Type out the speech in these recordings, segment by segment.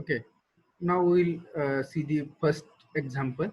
Okay, now we'll see the first example.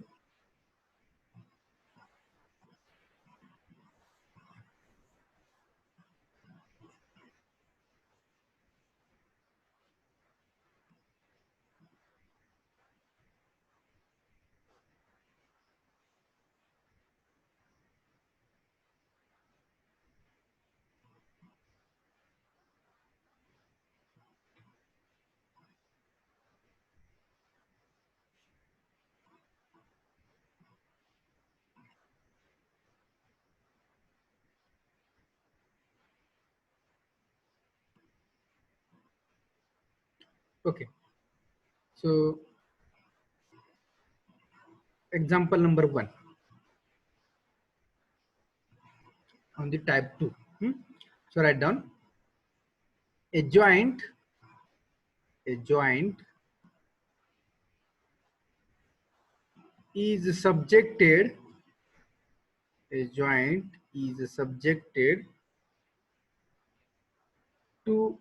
Okay, so example number 1 on the type 2. So write down a joint is subjected a joint is subjected to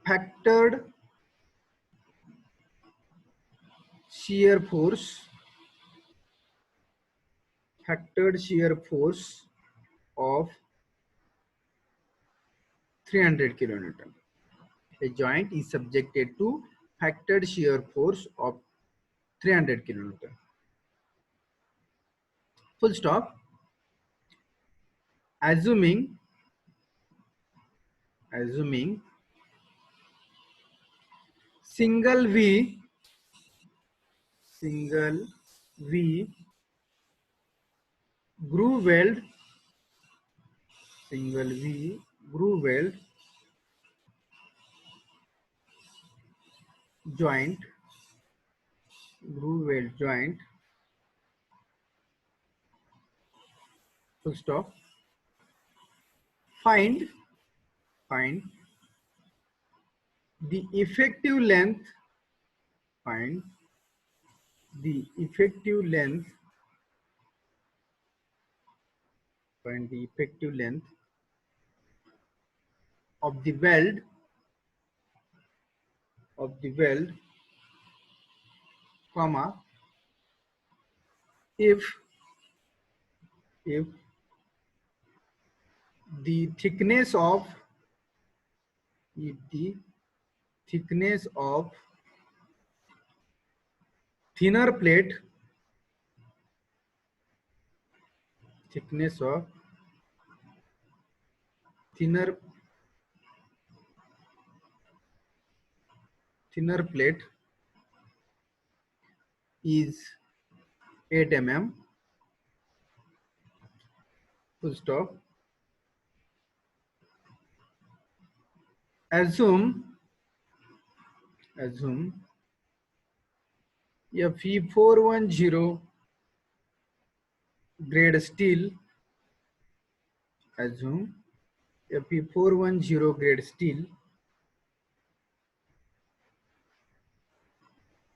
factored shear force of 300 kilonewton. A joint is subjected to factored shear force of 300 kilonewton. Full stop. Assuming single V groove weld joint full stop. Find the effective length of the weld comma if the thickness of thinner plate is 8 mm. Full stop. Assume a Fe410 grade steel.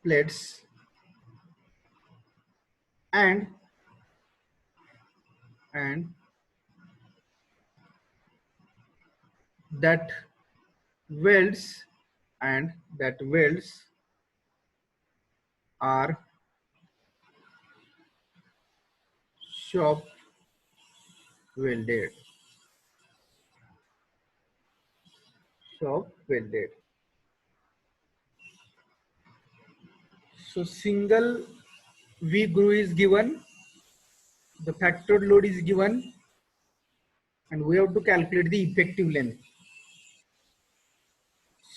Plates and that welds are shop welded. So single V groove is given, the factored load is given, and we have to calculate the effective length.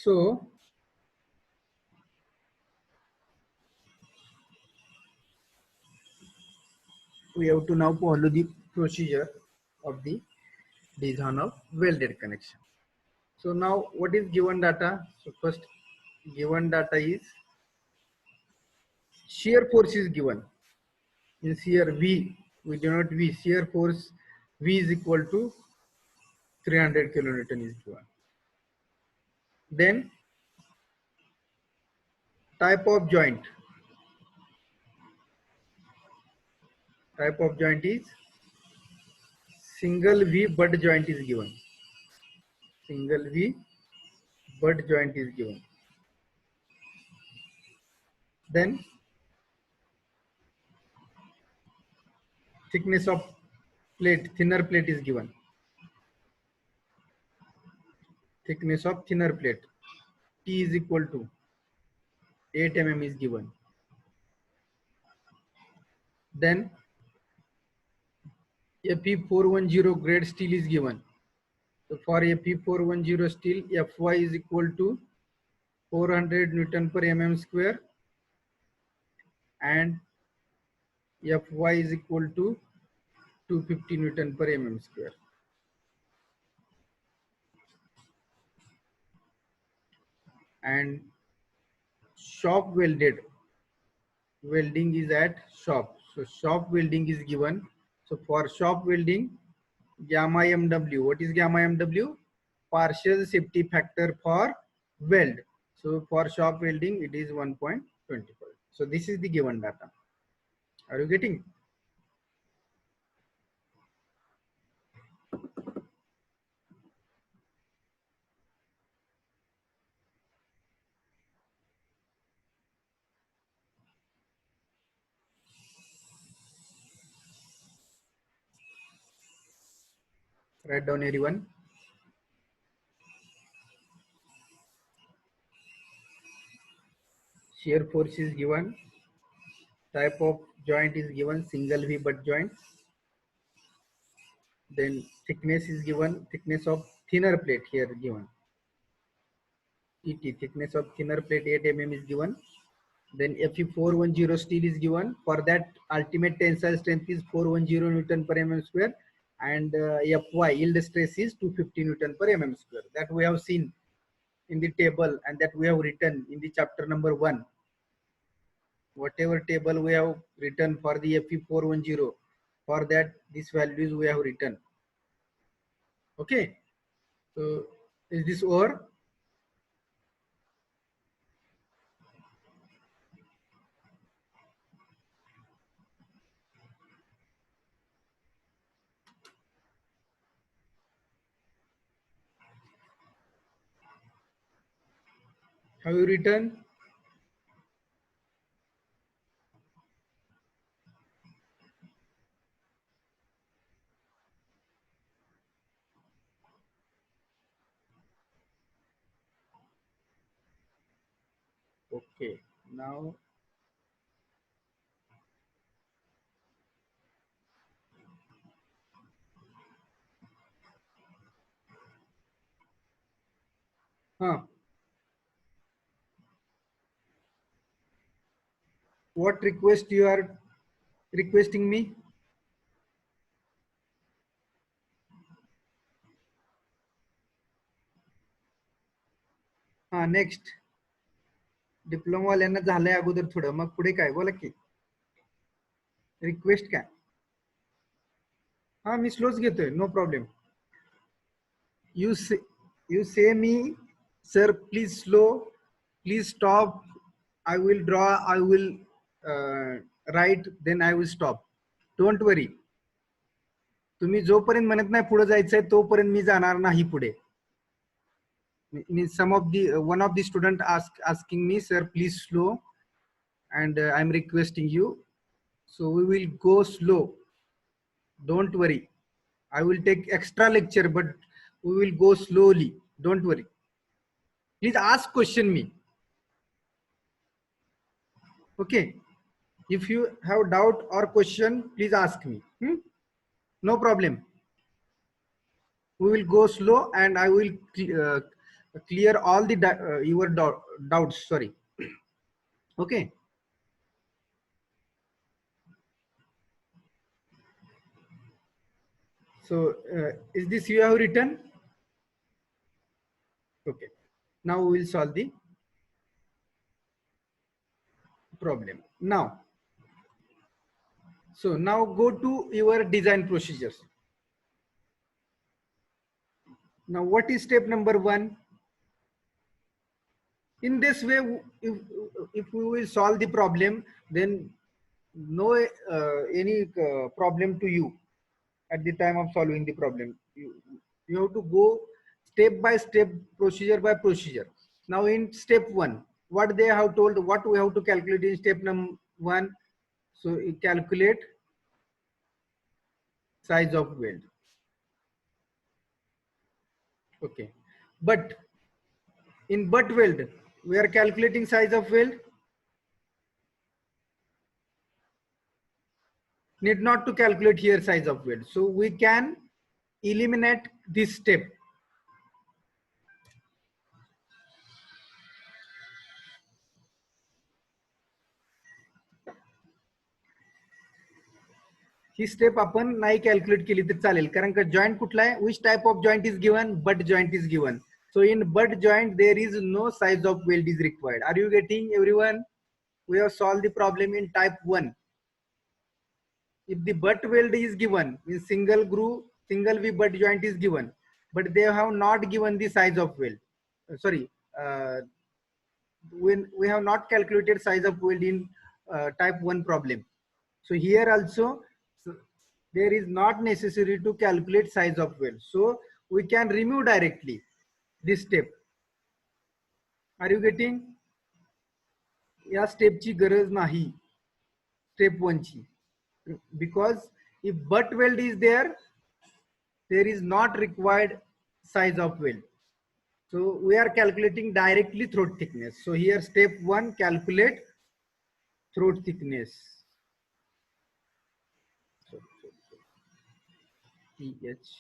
So we have to now follow the procedure of the design of welded connection. So now what is given data? So first given data is shear force is given. In shear V, we denote V, shear force V is equal to 300 kilonewton is given. Then type of joint is single V butt joint is given. Then thickness of plate, thinner plate is given. Thickness of thinner plate, T is equal to 8 mm is given. Then Fe410 grade steel is given. So for Fe410 steel, Fy is equal to 400 Newton per mm square and Fy is equal to 250 Newton per mm square. And shop welding is at shop. So shop welding is given. So for shop welding, gamma mw, what is gamma mw? Partial safety factor for weld. So for shop welding, it is 1.25. So this is the given data. Are you getting? Write down everyone. Shear force is given. Type of joint is given, single V butt joint. Then thickness is given, thickness of thinner plate here given. TT, thickness of thinner plate 8 mm is given. Then Fe410 steel is given. For that, ultimate tensile strength is 410 Newton per mm square, and Fy, yield stress, is 250 Newton per mm square. That we have seen in the table, and that we have written in the chapter number 1. Whatever table we have written for the Fe410, for that these values we have written. Okay, so is this over? Have you written? Okay, now what request you are requesting me? Next, diploma वाल्यांना झालंय अगोदर थोडं, मग पुढे काय बोला की request काय? मी स्लोच घेतोय, no problem. You say me, sir, please slow, please stop. I will draw, I will write, then I will stop. Don't worry. तुम्ही जोपर्यंत म्हणत नाही पुढे जायचंय तोपर्यंत मी जाणार नाही पुढे. Some of the one of the student asking me, sir, please slow, and I'm requesting you. So we will go slow. Don't worry. I will take extra lecture, but we will go slowly. Don't worry. Please ask question me. Okay. If you have doubt or question, please ask me. No problem. We will go slow, and I will clear all the your doubts. Sorry. Okay. So is this you have written? Okay. Now we will solve the problem. Now, so now go to your design procedures. Now, what is step number 1? In this way, if we will solve the problem, then no any problem to you at the time of solving the problem. You have to go step by step, procedure by procedure. Now in step 1, what they have told, what we have to calculate in step number 1. So you calculate size of weld. Okay, but in butt weld we are calculating size of weld. Need not to calculate here size of weld, so we can eliminate this step. He step आपण नाही calculate केली तर चालेल, कारण का joint कुठला आहे, which type of joint is given, butt joint is given. So in butt joint there is no size of weld is required. Are you getting everyone? We have solved the problem in type 1. If the butt weld is given, in single groove, single V butt joint is given, but they have not given the size of weld. Sorry, when we have not calculated size of weld in type 1 problem. So here also there is not necessary to calculate size of weld. So we can remove directly this step. Are you getting? या स्टेपची गरज नाही step 1 ची, because if butt weld is there is not required size of weld. So we are calculating directly throat thickness. So here step 1, calculate throat thickness. THRO8,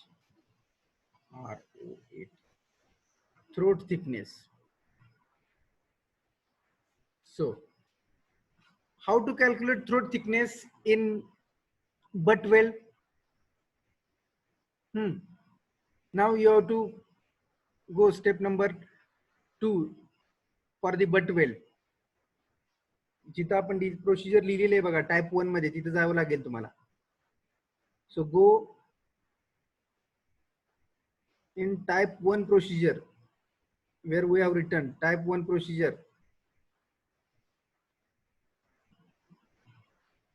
throat thickness. So how to calculate throat thickness in butt weld? Now you have to go step number 2 for the butt weld. जिथं आपण procedure लिहिलेलं आहे बघा type 1 मध्ये, तिथं जावं लागेल तुम्हाला. सो गो in type 1 procedure where we have written type 1 procedure.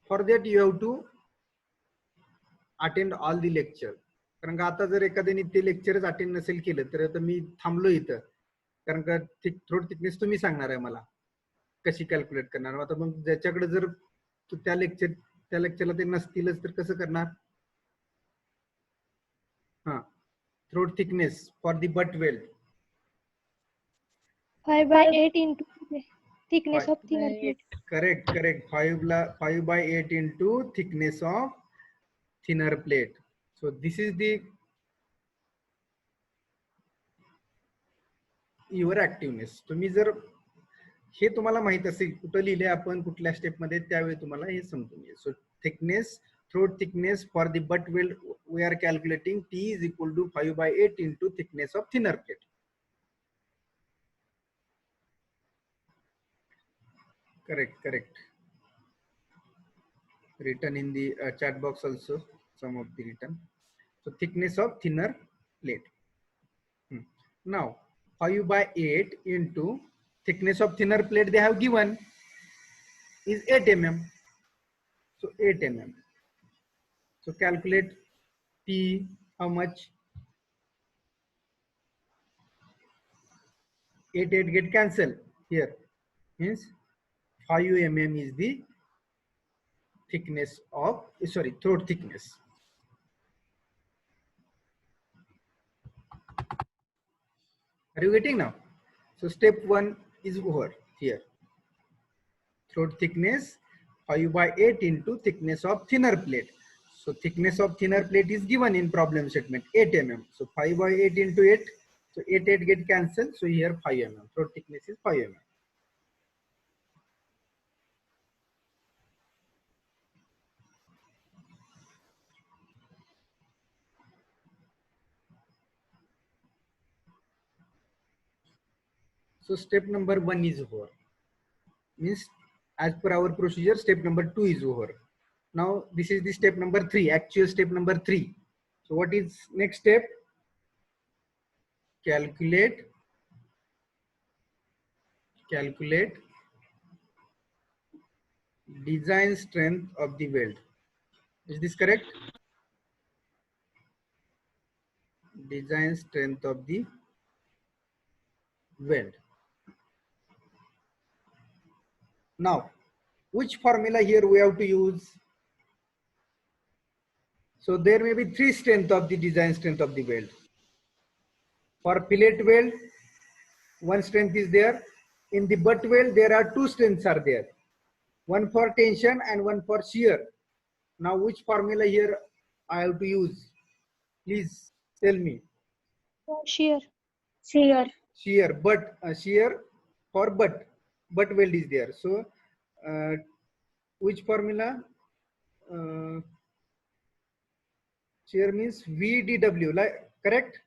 For that you have to attend all the lecture. कारण का आता जर एखाद्याने ते लेक्चरच अटेंड नसेल केलं तर आता मी थांबलो इथं, कारण का थ्रोट थिकनेस तुम्ही सांगणार आहे मला कशी कॅल्क्युलेट करणार. आता मग ज्याच्याकडे जर त्या लेक्चरला ते नसतीलच तर कसं करणार? हा, throat thickness for the butt weld. 5/8 into thickness of thinner plate. Correct. 5/8 into thickness of thinner plate. So this is the your activeness. तुम्ही जर हे तुम्हाला माहित असेल कुठं लिहिले आपण कुठल्या स्टेप मध्ये, त्यावेळी तुम्हाला हे समजून येईल. सो thickness, throat thickness for the butt weld we are calculating T is equal to 5/8 into thickness of thinner plate. Correct. Written in the chat box also, some of the written. So thickness of thinner plate. Now 5/8 into thickness of thinner plate they have given is 8 mm. So 8 mm. So calculate T, how much? 8 get cancelled here, means 5 mm is the thickness of, throat thickness. Are you getting now? So step 1 is over here. Throat thickness 5/8 into thickness of thinner plate. So thickness of thinner plate is given in problem statement 8 mm. So 5/8 into 8. So 8 get cancelled. So here 5 mm. Throat thickness is 5 mm. So step number 1 is over. Means as per our procedure, step number 2 is over. Now this is the step number 3, actual step number 3. So what is next step? Calculate design strength of the weld. Is this correct? Design strength of the weld. Now, which formula here we have to use? So there may be three strength of the design strength of the weld. For fillet weld, one strength is there. In the butt weld, there are two strengths are there. One for tension and one for shear. Now, which formula here I have to use? Please tell me. Shear. Shear. Shear, but shear for butt weld is there. So, which formula? Shear means VDW, like correct?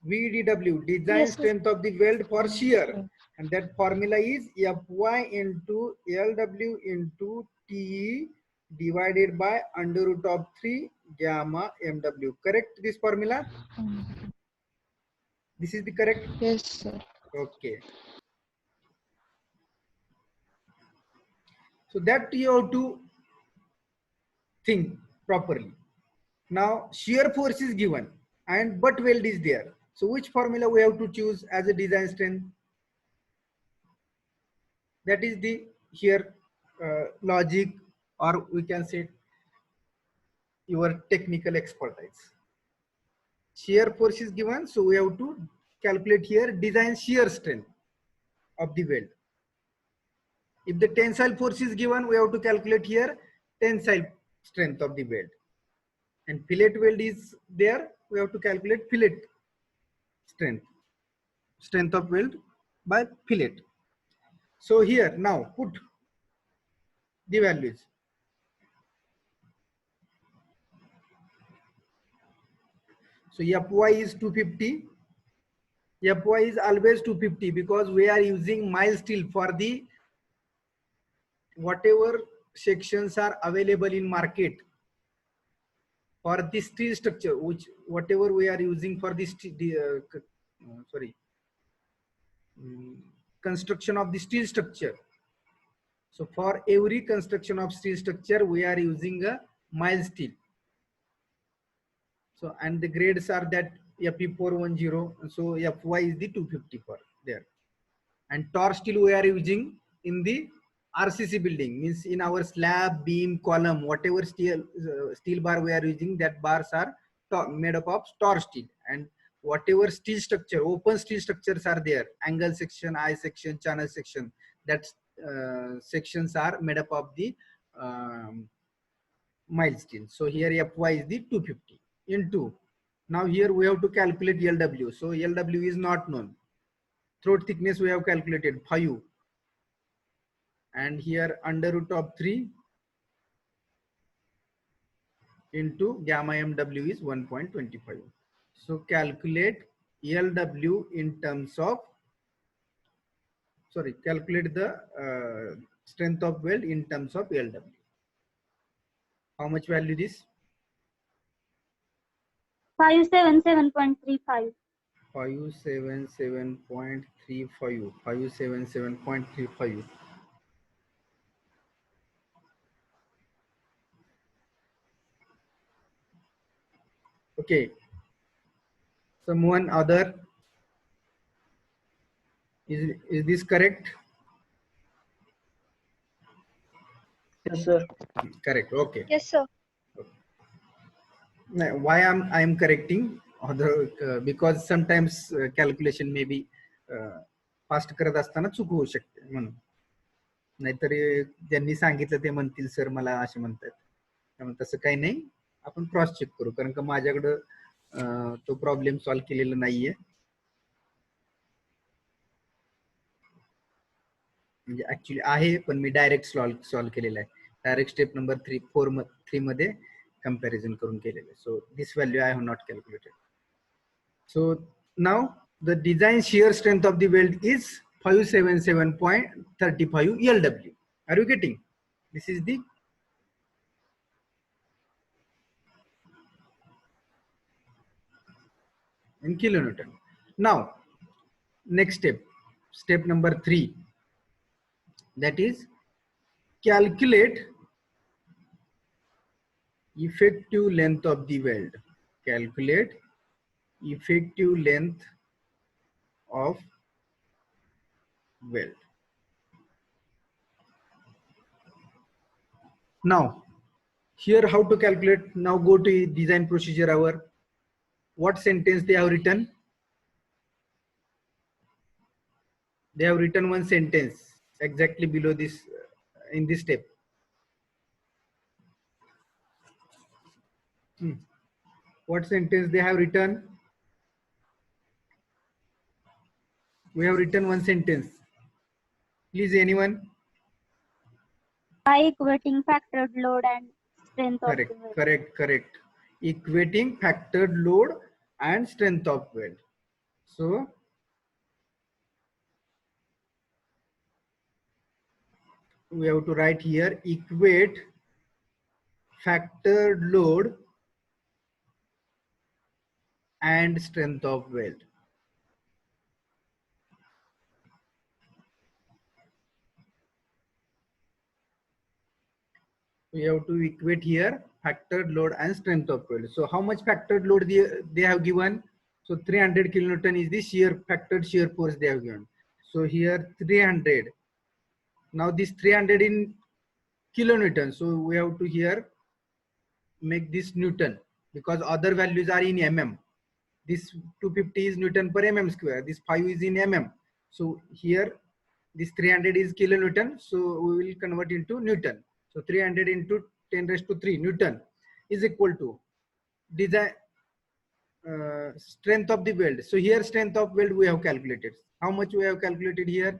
VDW, design Yes, sir. strength of the weld for shear, and that formula is Fy into LW into TE divided by under root of 3 gamma MW. Correct this formula? This is the correct? Yes, sir. Okay. So that you have to think properly. Now shear force is given and butt weld is there. So which formula we have to choose as a design strength? That is the here logic, or we can say your technical expertise. Shear force is given, so we have to calculate here design shear strength of the weld. If the tensile force is given, we have to calculate here tensile strength of the weld. And fillet weld is there, we have to calculate fillet strength of weld by fillet. So here now put the values. So Fy is 250. Fy is always 250 because we are using mild steel for the whatever sections are available in market for the steel structure, which whatever we are using for this construction of the steel structure. So for every construction of steel structure, we are using a mild steel. So and the grades are that Fe410. So Fy is the 250 for there. And Tor steel we are using in the RCC building, means in our slab, beam, column, whatever steel bar we are using, that bars are made up of Tor steel. And whatever steel structure, open steel structures are there, angle section, eye section, channel section, that sections are made up of the mild steel. So here Fy is the 250 into. Now here we have to calculate LW. So LW is not known. Throat thickness we have calculated 5. And here under root of 3 into gamma MW is 1.25. So calculate LW in terms of, calculate the strength of weld in terms of LW. How much value this? 577.35. 577.35. 577.35. Okay. Someone other? Is this correct? Yes, sir. Correct. Okay. Yes, sir. Why I am correcting other because sometimes calculation may be fast करत असताना चूक होऊ शकते म्हणून. नाहीतर ज्यांनी सांगितलं ते म्हणतील सर मला असे म्हणतात, त्यामुळे तसं काही नाही, आपण क्रॉस चेक करू, कारण का माझ्याकडं तो प्रॉब्लेम सॉल्व्ह केलेला नाहीये. म्हणजे ऍक्च्युली आहे पण मी डायरेक्ट सॉल्व्ह केलेला आहे. डायरेक्ट स्टेप नंबर 3 मध्ये comparison करून केलेले. So this value I have not calculated. So now the design shear strength of the weld is 577.35 LW. Are you getting? This is the in kilonewton. Now next step number 3, that is calculate effective length of the weld. Calculate effective length of weld. Now here how to calculate. Now go to design procedure hour. What sentence they have written? They have written one sentence exactly below this in this step. What sentence they have written? We have written one sentence. Please, anyone? By equating factored load and strength of Correct, the weld. correct. Equating factored load and strength of weld. So we have to write here equate factored load and strength of weld. We have to equate here factored load and strength of weld. So how much factored load they have given? So 300 kilonewton is the factored shear force they have given. So here 300. Now this 300 in kilonewton. So we have to here make this Newton because other values are in mm. This 250 is Newton per mm square. This 5 is in mm. So here this 300 is kilonewton. So we will convert into Newton. So 300 into 10 raised to 3 Newton is equal to design strength of the weld. So here strength of weld we have calculated. How much we have calculated here?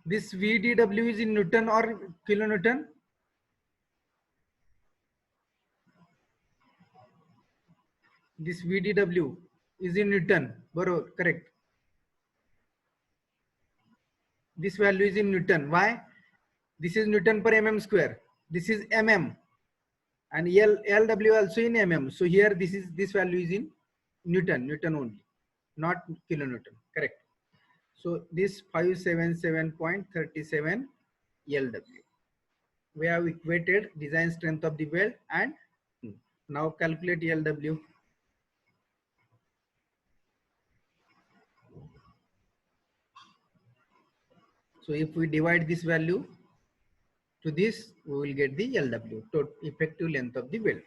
This VDW is in Newton or kilonewton? This VDW is in Newton. Correct. This value is in Newton. Why? This is Newton per mm square. This is mm, and LW also in mm. So here this value is in Newton only, not kilonewton. Correct. So this 577.37 LW. We have equated design strength of the weld and now calculate LW. So if we divide this value to this, we will get the LW, total effective length of the weld.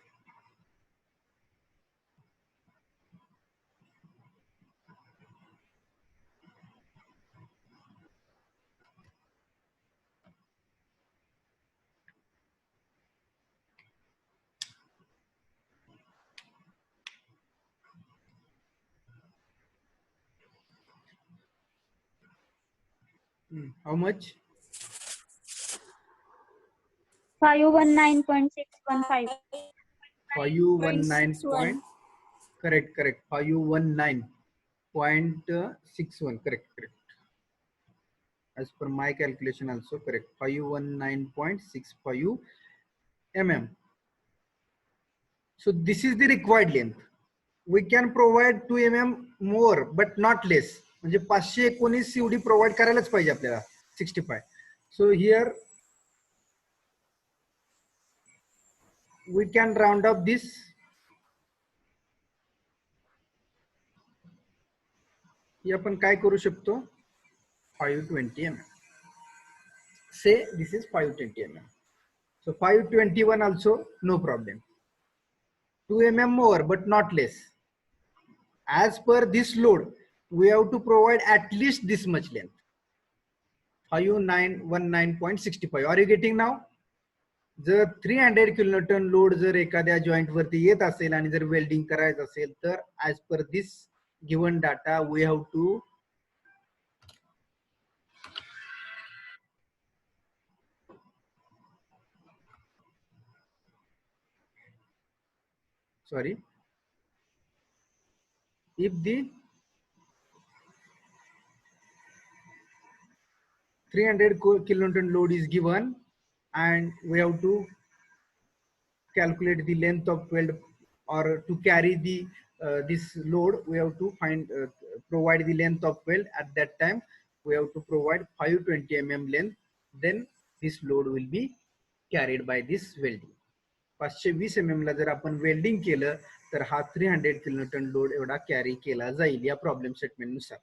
How much? 519.615. 519. Correct. 519.61. Correct. As per my calculation also correct. 519.65 mm. So this is the required length. We can provide 2 mm more but not less. म्हणजे 519 एवढी provide करायलाच पाहिजे आपल्याला 65. So here we can round up this. हे आपण काय करू शकतो 520 mm. Say this is 520 mm. So 521 also no problem. 2 mm more but not less. As per this load, we have to provide at least this much length. 519.65. Are you getting now? जर 300 kilonewton load जर एखाद्या joint वरती येत असेल आणि जर welding करायचं असेल तर as per this given data we have to if the 300 kilonewton load is given and we have to calculate the length of weld or to carry the this load, we have to provide the length of weld. At that time we have to provide 520 mm length, then this load will be carried by this welding. 520 mm ला जर आपण welding केलं तर हा 300 kilonewton load एवढा carry केला जाईल या problem statement नुसार.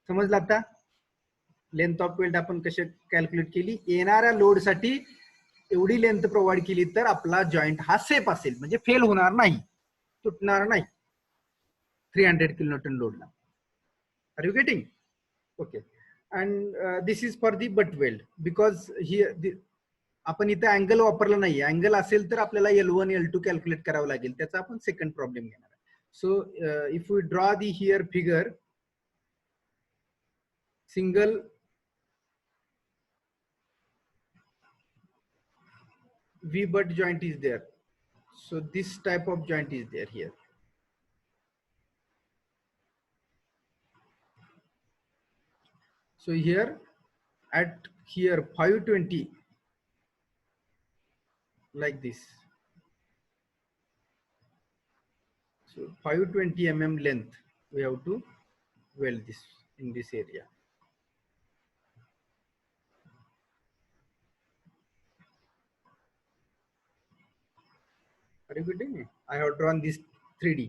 समजलं आता? लेंथ ऑफ वेल्ड आपण कशी कॅल्क्युलेट केली, येणाऱ्या लोड साठी एवढी लेंथ प्रोव्हाइड केली तर आपला जॉईंट हा सेफ असेल, म्हणजे फेल होणार नाही, तुटणार नाही 300 किलोन्यूटन लोडला. Are you getting? Okay. And this is for the butt weld, because ही आपण इथे अँगल वापरला नाही. अँगल असेल तर आपल्याला L1 L2 कॅल्क्युलेट करावं लागेल, त्याचा आपण सेकंड प्रॉब्लेम घेणार आहे. So if we draw the here figure, single V butt joint is there. So this type of joint is there here. So here at here 520 like this. So 520 mm length we have to weld this in this area. Are you getting me? I have drawn this 3D,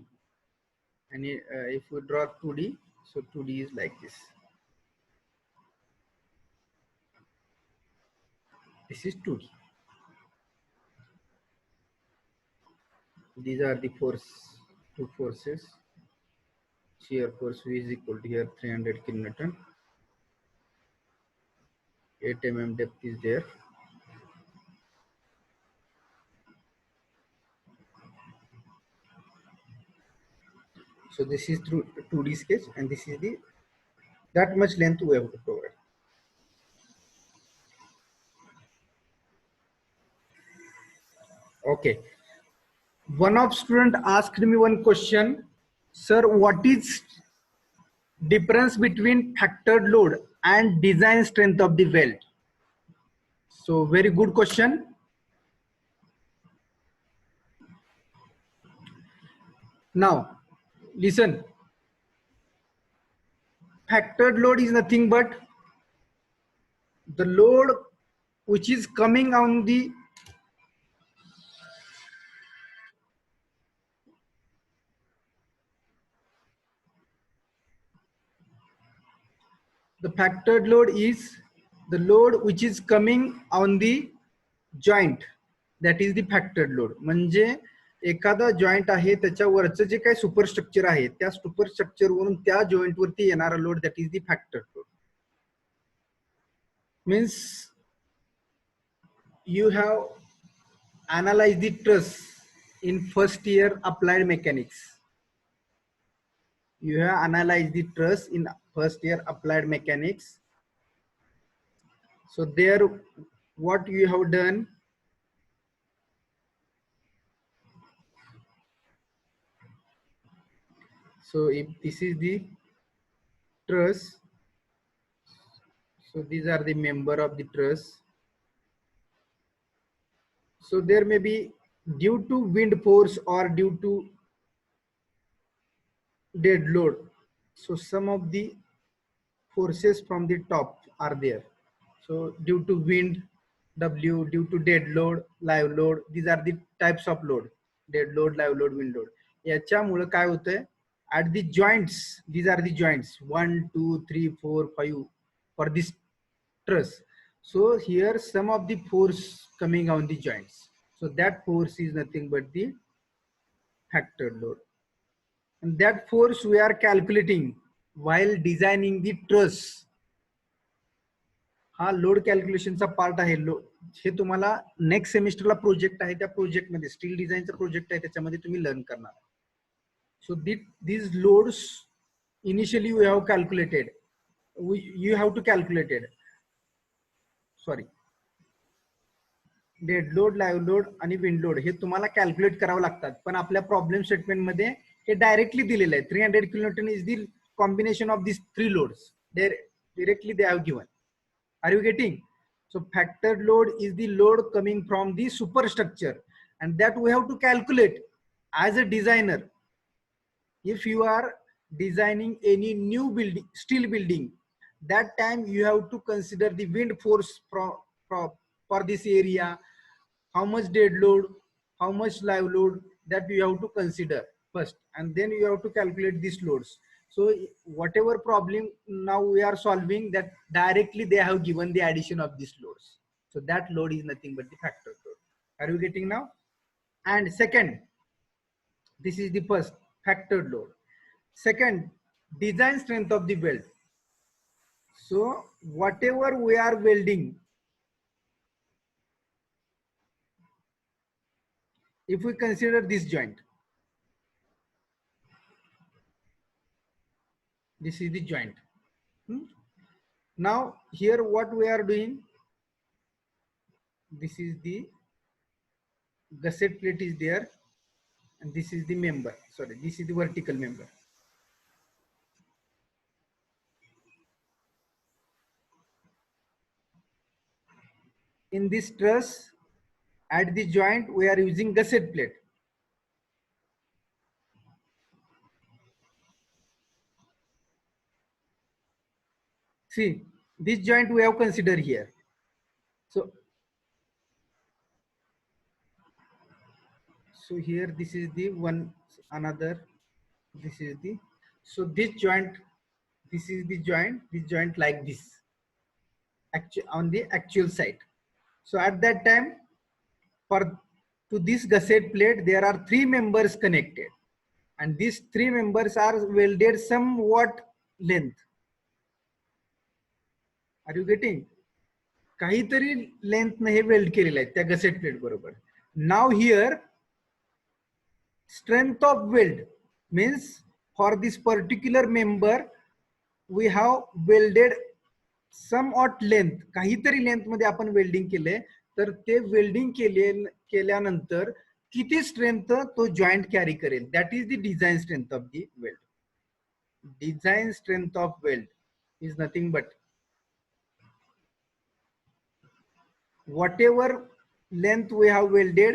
and if we draw 2D, so 2D is like this. This is 2D. These are the two forces. Shear force V is equal to here 300 kilonewton. 8 mm depth is there. So this is through 2D sketch, and this is the that much length we have to provide. Okay. One of student asked me one question, sir, what is difference between factored load and design strength of the weld? So very good question. Now listen, factored load is nothing but the load which is coming on the factored load is the load which is coming on the joint, that is the factored load. म्हणजे एखादा joint आहे त्याच्यावरचं जे काही superstructure आहे त्या superstructure वरून त्या joint वरती येणारा load, that is the factored load. Means you have analyzed the truss in first year applied mechanics. You have analyzed the truss in first year applied mechanics. So there what you have done, so if this is the truss, so these are the member of the truss. So there may be, due to wind force or due to dead load, so some of the forces from the top are there. So due to wind W, due to dead load, live load, these are the types of load: dead load, live load, wind load. याच्यामुळे काय होतंय, at the joints, these are the joints 1 2 3 4 5 for this truss. So here some of the force coming on the joints, so that force is nothing but the factored load, and that force we are calculating while designing the truss. हा load कॅल्क्युलेशनचा part आहे. हे तुम्हाला next सेमिस्टरला project आहे, त्या project मध्ये steel डिझाईनचा project आहे, त्याच्यामध्ये तुम्ही learn करणार. सो these loads initially we have calculated, you have to calculated, sorry, dead load, live load आणि विंड लोड हे तुम्हाला कॅल्क्युलेट करावं लागतात. पण आपल्या प्रॉब्लेम स्टेटमेंट मध्ये हे डायरेक्टली दिलेलं आहे. 300 kilonewton is the combination of this 3 loads. Directly they have given. Are you getting? So factored load is the load coming from the superstructure, and that we have to calculate as a designer. If you are designing any new building, steel building, that time you have to consider the wind force for this area, how much dead load, how much live load, that you have to consider first, and then you have to calculate these loads. So whatever problem now we are solving, that directly they have given the addition of these loads. So that load is nothing but the factor load. Are you getting now? And second, this is the first factored load. Second, design strength of the weld. So whatever we are welding, if we consider this joint, this is the joint. Now here what we are doing, this is the gusset plate is there, and this is the member. Sorry, this is the vertical member. In this truss, at the joint, we are using gusset plate. See, this joint we have considered here. So here this is the one, another, this is the, so this joint, this is the joint, this joint like this, on the actual side. So at that time, to this gusset plate, there are three members connected, and these three members are welded somewhat length. Are you getting? काहीतरी length ने हे weld केलेलं आहे त्या gusset plate बरोबर. Now here strength of weld means for this particular member we have welded somewhat length, काहीतरी length मध्ये आपण welding केले, तर ते वेल्डिंग केल्यानंतर किती स्ट्रेंथ तो जॉइंट कॅरी करेल, that is the design strength of the weld. Design strength of weld is nothing but whatever length we have welded,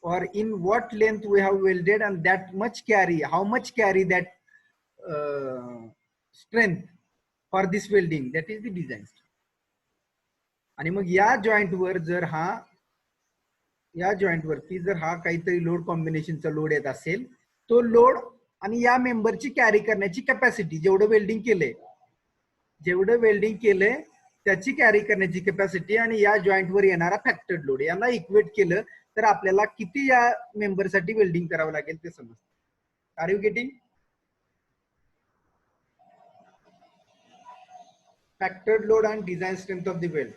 or in what length we have welded, and that much carry, how much carry that strength for this welding, that is the design strength. आणि मग या joint वर जर हा, या joint वरती जर हा काहीतरी load कॉम्बिनेशनचा load येत असेल, तो लोड आणि या मेंबरची कॅरी करण्याची कॅपॅसिटी, जेवढं वेल्डिंग केलंय त्याची कॅरी करण्याची कॅपॅसिटी आणि या जॉइंट वर येणारा फॅक्टर्ड लोड, यांना इक्वेट केलं तर आपल्याला किती या मेंबर साठी वेल्डिंग करावं लागेल ते समजतं. Are you getting? Factored load and design strength of the weld.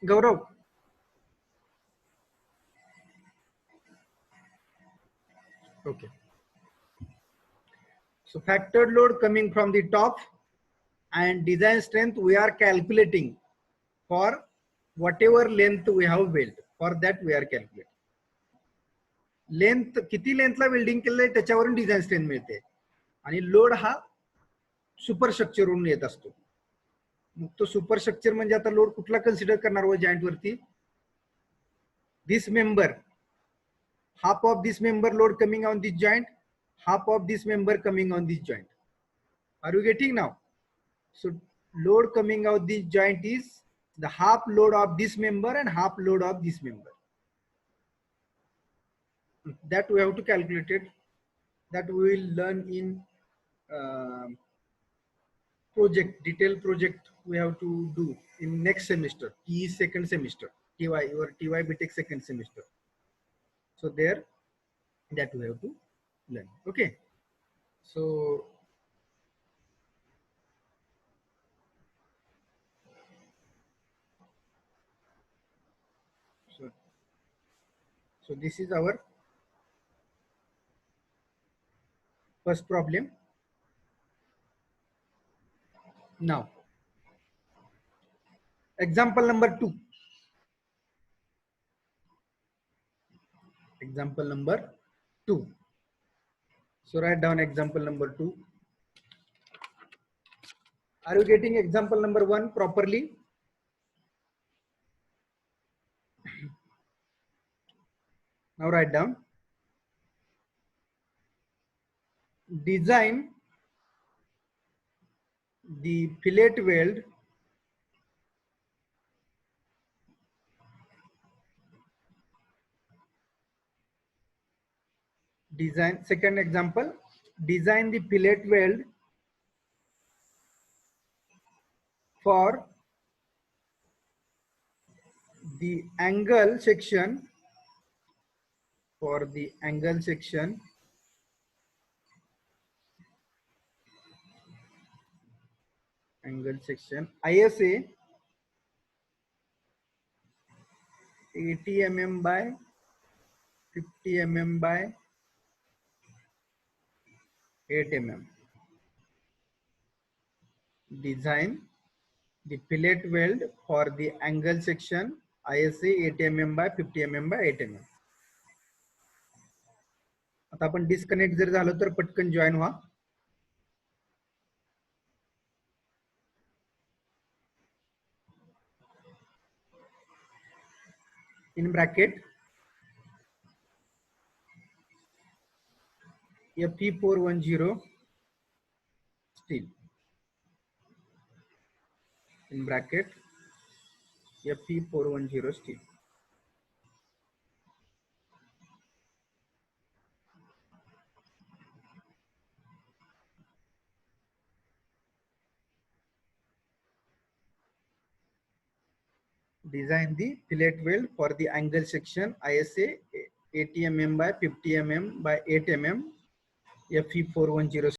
Gaurav, okay. So factored load coming from the top, and design strength we are calculating for whatever length we have weld. For that we are calculating length, किती लेंथला welding केलंय त्याच्यावरून design strength मिळते, आणि load हा superstructure वरून येत असतो. मग तो सुपरस्ट्रक्चर म्हणजे आता लोड कुठला कन्सिडर करणार व जॉइंट वरती? This member, half of this member load coming on this joint, half of this member coming on this joint. Are you getting now? So load coming out this joint is the half load of this member and half load of this member. That we have to calculate it. That we will learn in project, detailed project we have to do in next semester, TE second semester, TY, your TY BTech second semester. So there, that we have to learn. Okay. So this is our first problem. Now, example number 2. Example number 2. So write down example number 2. Are you getting example number 1 properly? Now write down. Design the fillet weld Design, second example, design the fillet weld for the angle section, ISA 80 mm by 50 mm by 8 mm. Design the fillet weld for the angle section ISA 80 mm by 50 mm by 8 mm. आता आपण disconnect जर झालो तर पटकन join व्हा. In bracket Fe410 steel, in bracket Fe410 steel. Design the fillet weld for the angle section ISA 80 mm by 50 mm by 8 mm Fe410